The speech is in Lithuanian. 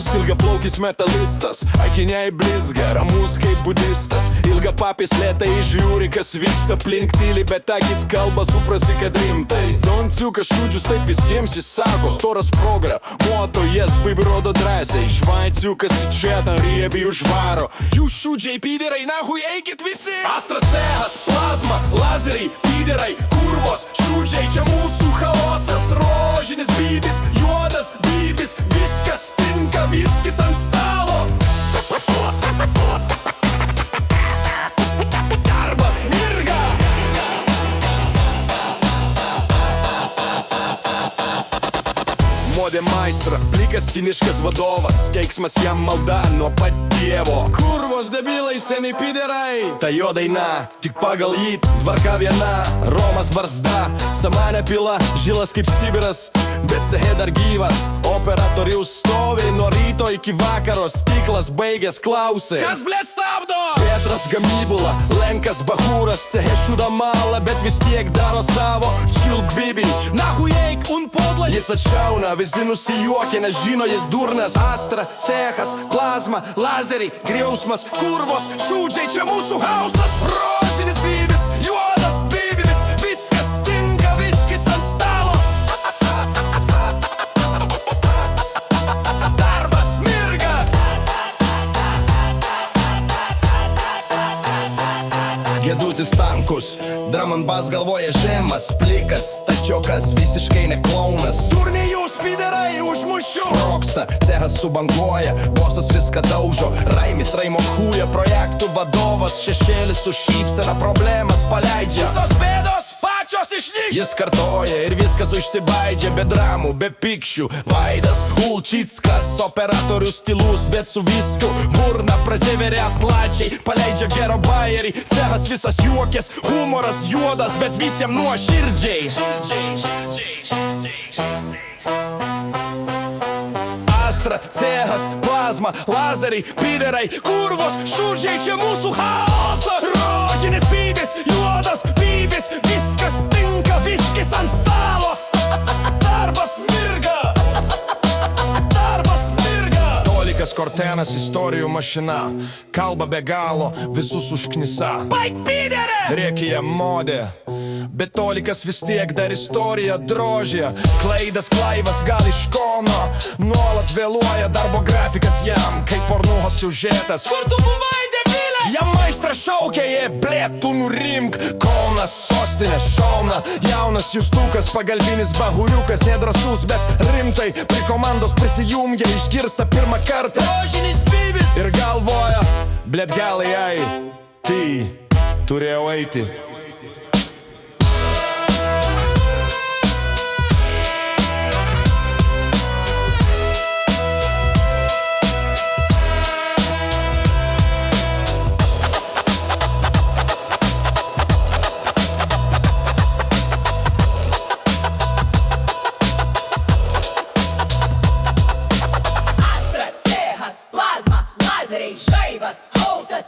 Tamsus ilgaplaukis metalistas, akiniai blizga, ramus kaip budistas. Ilga papis lėtai žiūri, kas vyksta aplink tyli, bet akis kalba, suprasi, kad rimtai. Donciukas šūdžius taip visiems jis sako, storas progra, moto jas baby rodo drąsiai. Švaiciukas į čia ten riebiai užvaro. Jūs šūdžiai pyderai, nahui eikit visi. Astra cechas, plazma, lazeriai, pyderai, kurvos, šūdžiai, čia mūsų chaosas. Rožinis bybis, juodas bybis, viskas tinka, viskis ant stalo. Darbas mirga. Modė maistra, plikas ciniškas vadovas, keiksmas jam malda nuo pat Dievo. Kurvos debilai, seniai pyderai, ta jo daina, tik pagal jį tvarka viena. Romas barzda, samanė pila, žilas kaip Sibiras, bet sehe dar gyvas. Operatorius stovi nuo ryto iki vakaro, stiklas baigęs klausai. Kas blėt stabdo? Petras gamybula, Lenkas bachūras, cehe šuda malą, bet vis tiek daro savo. Čilk bibi, nahui eik un podla. Jis atšauna, visi nusijuokia, nes žino jis durnas. Astra, cechas, plazma, lazeriai, griausmas, kurvos, šūdžiai, čia mūsų hausas. Rožinis bybis, juodas bybis, viskas tinka, viskis ant stalo. Darbas mirga. Gedutis tankus, drum and bass galvoja žemas, plikas, tačiokas, visiškai ne klaunas. Turni jūs pyderai, užmušiu. Sproksta, cechas subanguoja, bosas viską daužo. Raimis Raimo Kūja, projektų vadovas, šešėlis su šypsena, problemas paleidžia. Visos bėdos pačios išnyks. Jis kartoja ir viskas užsibaidžia, be dramų, be pikščių. Vaidas Ulčickas, operatorius tylus, bet su visku. Burna praseveria plačiai, paleidžia gero bajerį. Cechas visas juokės, humoras juodas, bet visiems nuoširdžiai. Astra, cechas, plazma, lazeriai, pyderai, kurvos, šūdžiai, čia mūsų chaosas. Rožinis bybis, juodas bybis, viskas tinka, viskis ant stalo. Darbas mirga. Darbas mirga. Tolikas Kortenas, istorijų mašina, kalba be galo, visus užknisa. Baik pyderė! Rėkija modė, bet Tolikas vis tiek dar istoriją drožė. Klaidas klaivas gal iš kono, nuolat vėluoja darbo grafikas jam, kaip pornuho siužetas. Kur tu buvai, debilė? Jam maistra šaukia, jie blėt, tu nurimk. Kaunas, sostinė, šauna, jaunas justukas, pagalbinis bahuriukas, nedrasus, bet rimtai prie komandos prisijungia, išgirsta pirmą kartą. Rožinis bybis! Ir galvoja, blėt gal jai, tai turėjau eiti. Žaibas, hausas,